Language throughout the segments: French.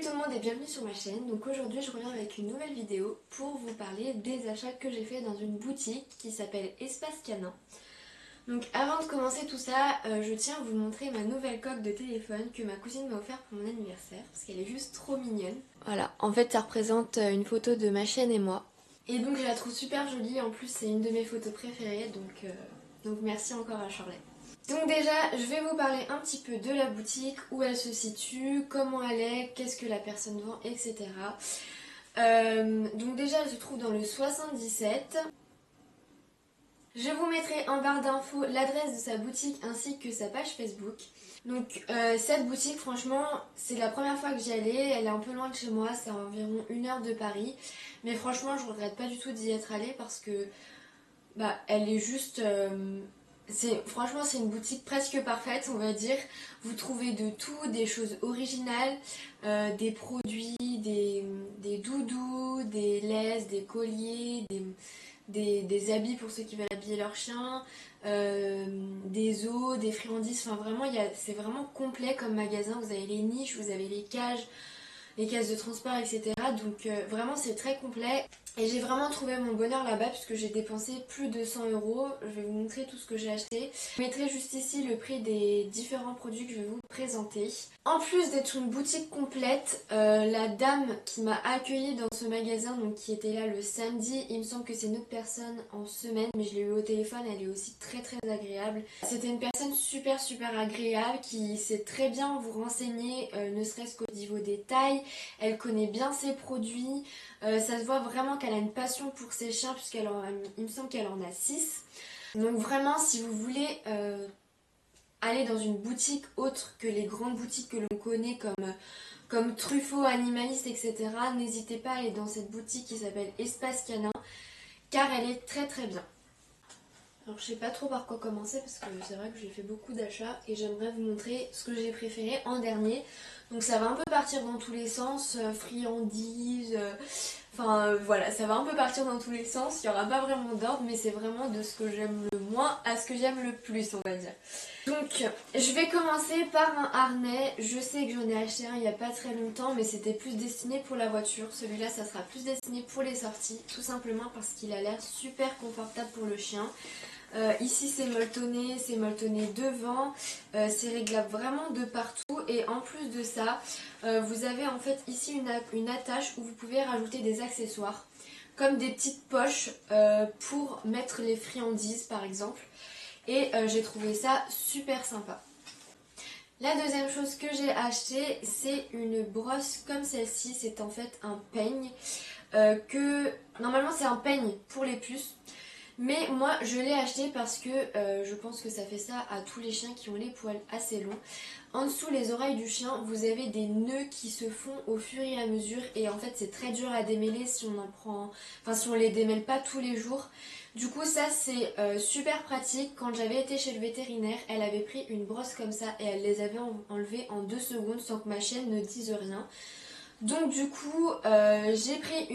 Salut tout le monde et bienvenue sur ma chaîne. Donc aujourd'hui je reviens avec une nouvelle vidéo pour vous parler des achats que j'ai fait dans une boutique qui s'appelle Espace Canin. Donc avant de commencer tout ça, je tiens à vous montrer ma nouvelle coque de téléphone que ma cousine m'a offert pour mon anniversaire parce qu'elle est juste trop mignonne. Voilà, en fait ça représente une photo de ma chaîne et moi. Et donc je la trouve super jolie, en plus c'est une de mes photos préférées, donc merci encore à Charlotte. Donc déjà, je vais vous parler un petit peu de la boutique, où elle se situe, comment elle est, qu'est-ce que la personne vend, etc. Donc déjà, elle se trouve dans le 77. Je vous mettrai en barre d'infos l'adresse de sa boutique ainsi que sa page Facebook. Donc cette boutique, franchement, c'est la première fois que j'y allais. Elle est un peu loin de chez moi, c'est à environ 1 heure de Paris. Mais franchement, je regrette pas du tout d'y être allée parce que elle est juste... franchement, c'est une boutique presque parfaite, on va dire. Vous trouvez de tout, des choses originales, des produits, des doudous, des laisses, des colliers, des habits pour ceux qui veulent habiller leur chien, des os, des friandises. Enfin, vraiment, c'est vraiment complet comme magasin. Vous avez les niches, vous avez les cages, les cases de transport, etc. Donc vraiment c'est très complet et j'ai vraiment trouvé mon bonheur là-bas puisque j'ai dépensé plus de 100 euros. Je vais vous montrer tout ce que j'ai acheté. Je mettrai juste ici le prix des différents produits que je vais vous présenter. En plus d'être une boutique complète, la dame qui m'a accueillie dans ce magasin, donc qui était là le samedi, il me semble que c'est une autre personne en semaine, mais je l'ai eu au téléphone, elle est aussi très très agréable. C'était une personne super agréable qui sait très bien vous renseigner, ne serait-ce qu'au niveau des tailles. Elle connaît bien ses produits, ça se voit vraiment qu'elle a une passion pour ses chiens puisqu'il me semble qu'elle en a 6. Donc vraiment, si vous voulez aller dans une boutique autre que les grandes boutiques que l'on connaît comme Truffaut, Animaliste, etc., n'hésitez pas à aller dans cette boutique qui s'appelle Espace Canin car elle est très bien. Alors je sais pas trop par quoi commencer parce que c'est vrai que j'ai fait beaucoup d'achats et j'aimerais vous montrer ce que j'ai préféré en dernier. Donc ça va un peu partir dans tous les sens, friandises, voilà, ça va un peu partir dans tous les sens, il n'y aura pas vraiment d'ordre mais c'est vraiment de ce que j'aime le moins à ce que j'aime le plus, on va dire. Donc je vais commencer par un harnais. Je sais que j'en ai acheté un il n'y a pas très longtemps mais c'était plus destiné pour la voiture. Celui-là ça sera plus destiné pour les sorties, tout simplement parce qu'il a l'air super confortable pour le chien. Ici c'est molletonné devant, c'est réglable vraiment de partout et en plus de ça vous avez en fait ici une attache où vous pouvez rajouter des accessoires comme des petites poches pour mettre les friandises par exemple et j'ai trouvé ça super sympa. La deuxième chose que j'ai acheté c'est une brosse comme celle-ci, c'est en fait un peigne normalement c'est un peigne pour les puces. Mais moi je l'ai acheté parce que je pense que ça fait ça à tous les chiens qui ont les poils assez longs. En dessous les oreilles du chien vous avez des nœuds qui se font au fur et à mesure et en fait c'est très dur à démêler si on les démêle pas tous les jours. Du coup ça c'est super pratique. Quand j'avais été chez le vétérinaire elle avait pris une brosse comme ça et elle les avait enlevées en 2 secondes sans que ma chienne ne dise rien. Donc du coup j'ai pris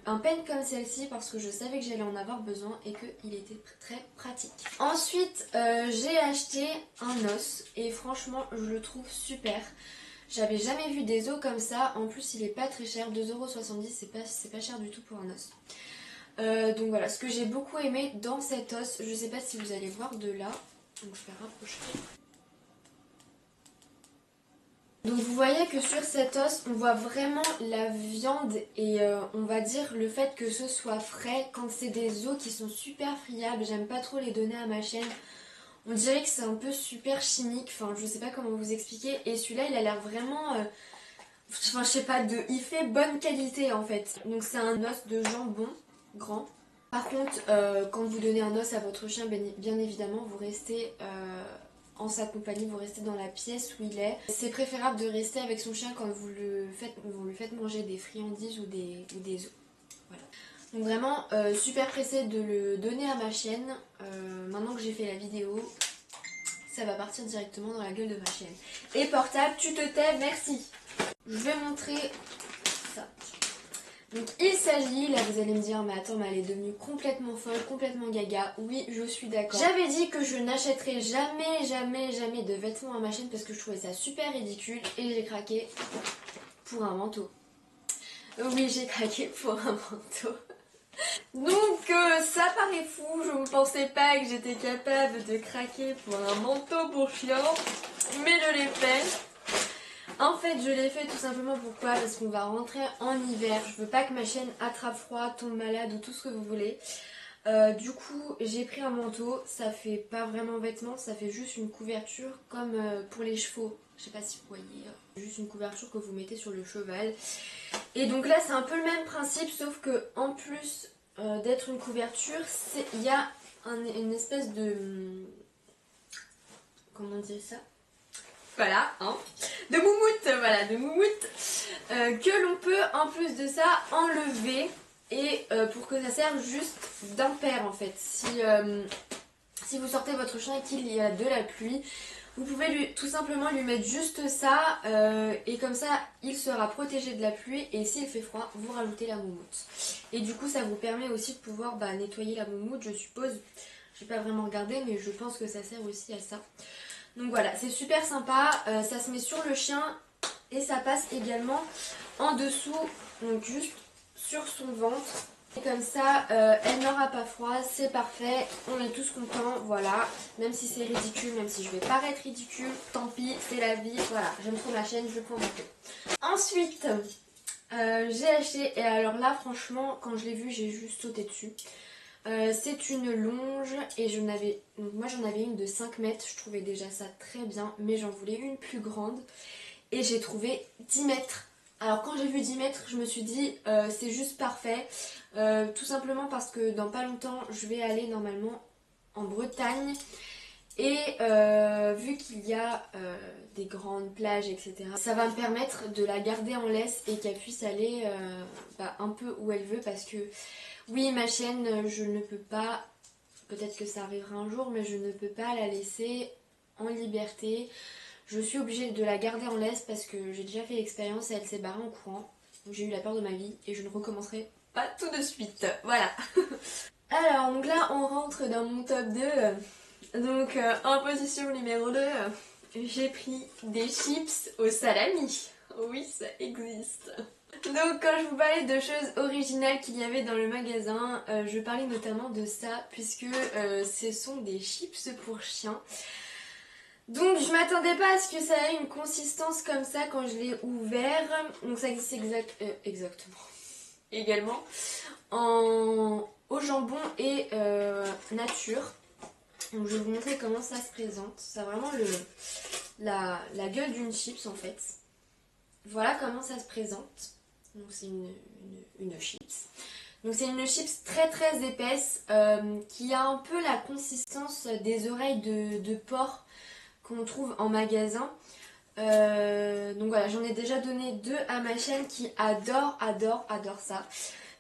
un peigne comme celle-ci parce que je savais que j'allais en avoir besoin et qu'il était très pratique. Ensuite j'ai acheté un os et franchement je le trouve super. J'avais jamais vu des os comme ça, en plus il est pas très cher, 2,70 €, c'est pas cher du tout pour un os. Donc voilà, ce que j'ai beaucoup aimé dans cet os, je sais pas si vous allez voir de là, donc je vais rapprocher. Donc vous voyez que sur cet os on voit vraiment la viande et on va dire le fait que ce soit frais quand c'est des os qui sont super friables. J'aime pas trop les donner à ma chienne, on dirait que c'est un peu super chimique, enfin je sais pas comment vous expliquer. Et celui-là il a l'air vraiment, je sais pas, il fait bonne qualité en fait. Donc c'est un os de jambon grand. Par contre quand vous donnez un os à votre chien, bien évidemment vous restez en sa compagnie, vous restez dans la pièce où il est. C'est préférable de rester avec son chien quand vous lui faites manger des friandises ou des os. Voilà. Donc vraiment super pressée de le donner à ma chienne. Maintenant que j'ai fait la vidéo, ça va partir directement dans la gueule de ma chienne. Et portable, tu te tais, merci. Je vais montrer ça. Donc il s'agit, là vous allez me dire mais attends mais elle est devenue complètement folle, complètement gaga. Oui je suis d'accord. J'avais dit que je n'achèterais jamais de vêtements à ma chienne parce que je trouvais ça super ridicule et j'ai craqué. pour un manteau. Oui, j'ai craqué pour un manteau. Donc ça paraît fou, je ne pensais pas que j'étais capable de craquer pour un manteau pour chien, mais je l'ai fait. En fait, je l'ai fait tout simplement pourquoi? Parce qu'on va rentrer en hiver, je veux pas que ma chienne attrape froid, tombe malade ou tout ce que vous voulez. Du coup, j'ai pris un manteau, ça fait pas vraiment vêtement, ça fait juste une couverture comme pour les chevaux. Je sais pas si vous voyez, juste une couverture que vous mettez sur le cheval. Et donc là, c'est un peu le même principe, sauf que en plus d'être une couverture, il y a une espèce de... Comment dire ça? Voilà, hein, de moumoute, voilà, de moumoute, que l'on peut en plus de ça enlever et pour que ça serve juste d'impair en fait. Si vous sortez votre chien et qu'il y a de la pluie, vous pouvez tout simplement lui mettre juste ça et comme ça il sera protégé de la pluie et s'il fait froid, vous rajoutez la moumoute. Et du coup ça vous permet aussi de pouvoir nettoyer la moumoute, je suppose. J'ai pas vraiment regardé mais je pense que ça sert aussi à ça. Donc voilà, c'est super sympa, ça se met sur le chien et ça passe également en dessous, donc juste sur son ventre. Et comme ça, elle n'aura pas froid, c'est parfait, on est tous contents, voilà. Même si c'est ridicule, même si je vais paraître ridicule, tant pis, c'est la vie, voilà. J'aime trop ma chienne, je prends mon peu. Ensuite, j'ai acheté, et alors là franchement, quand je l'ai vu, j'ai juste sauté dessus. C'est une longe et moi j'en avais une de 5 mètres, je trouvais déjà ça très bien, mais j'en voulais une plus grande et j'ai trouvé 10 mètres. Alors quand j'ai vu 10 mètres, je me suis dit c'est juste parfait, tout simplement parce que dans pas longtemps je vais aller normalement en Bretagne et vu qu'il y a des grandes plages etc, ça va me permettre de la garder en laisse et qu'elle puisse aller un peu où elle veut parce que oui, ma chienne, je ne peux pas, peut-être que ça arrivera un jour, mais je ne peux pas la laisser en liberté. Je suis obligée de la garder en laisse parce que j'ai déjà fait l'expérience et elle s'est barrée en courant. Donc j'ai eu la peur de ma vie et je ne recommencerai pas tout de suite. Voilà. Alors, donc là, on rentre dans mon top 2. Donc, en position numéro 2, j'ai pris des chips au salami. Oui, ça existe. Donc quand je vous parlais de choses originales qu'il y avait dans le magasin, je parlais notamment de ça puisque ce sont des chips pour chiens. Donc je m'attendais pas à ce que ça ait une consistance comme ça quand je l'ai ouvert. Donc ça existe exactement également au jambon et nature. Donc je vais vous montrer comment ça se présente. C'est vraiment la gueule d'une chips en fait. Voilà comment ça se présente. Donc c'est une chips. Donc c'est une chips très très épaisse qui a un peu la consistance des oreilles de porc qu'on trouve en magasin. Donc voilà, j'en ai déjà donné 2 à ma chienne qui adore ça.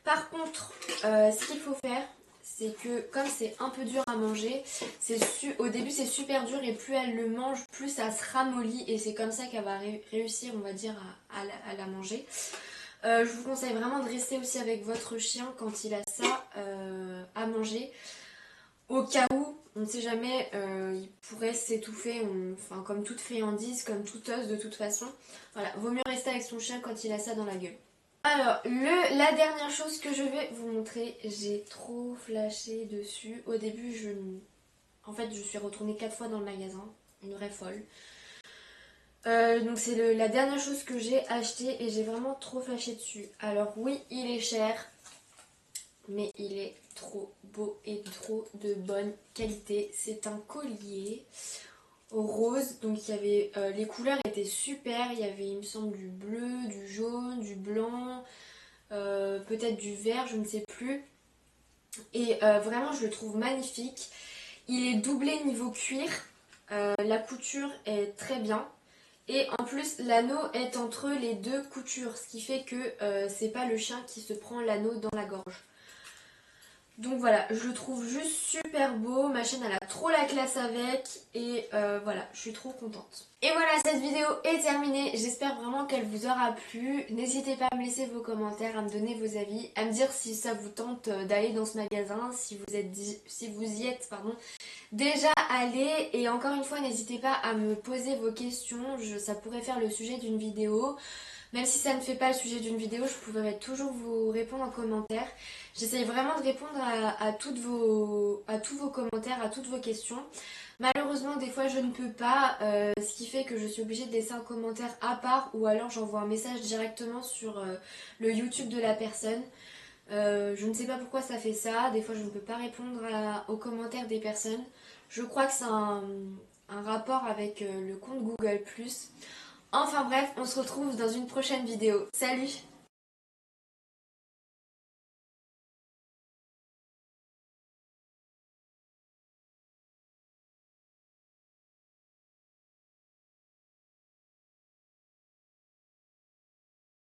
Par contre, ce qu'il faut faire, c'est que comme c'est un peu dur à manger, au début c'est super dur et plus elle le mange, plus ça se ramollit et c'est comme ça qu'elle va réussir, on va dire, à la manger. Je vous conseille vraiment de rester aussi avec votre chien quand il a ça à manger. Au cas où, on ne sait jamais, il pourrait s'étouffer, enfin comme toute friandise, comme toute os de toute façon. Voilà, vaut mieux rester avec son chien quand il a ça dans la gueule. Alors, la dernière chose que je vais vous montrer, j'ai trop flashé dessus. Au début, en fait, je suis retournée 4 fois dans le magasin, une vraie folle. Donc c'est la dernière chose que j'ai acheté et j'ai vraiment trop flashé dessus. Alors oui, il est cher, mais il est trop beau et trop de bonne qualité. C'est un collier rose, donc il y avait les couleurs étaient super. Il y avait, il me semble, du bleu, du jaune, du blanc, peut-être du vert, je ne sais plus. Et vraiment, je le trouve magnifique. Il est doublé niveau cuir. La couture est très bien. Et en plus, l'anneau est entre les 2 coutures, ce qui fait que c'est pas le chien qui se prend l'anneau dans la gorge. Donc voilà, je le trouve juste super beau, ma chienne elle a trop la classe avec et voilà, je suis trop contente. Et voilà, cette vidéo est terminée, j'espère vraiment qu'elle vous aura plu. N'hésitez pas à me laisser vos commentaires, à me donner vos avis, à me dire si ça vous tente d'aller dans ce magasin, si vous y êtes déjà allé. Et encore une fois, n'hésitez pas à me poser vos questions, ça pourrait faire le sujet d'une vidéo. Même si ça ne fait pas le sujet d'une vidéo, je pourrais toujours vous répondre en commentaire. J'essaye vraiment de répondre à tous vos commentaires, à toutes vos questions. Malheureusement, des fois, je ne peux pas, ce qui fait que je suis obligée de laisser un commentaire à part ou alors j'envoie un message directement sur le YouTube de la personne. Je ne sais pas pourquoi ça fait ça. Des fois, je ne peux pas répondre aux commentaires des personnes. Je crois que c'est un rapport avec le compte Google+. Enfin bref, on se retrouve dans une prochaine vidéo. Salut!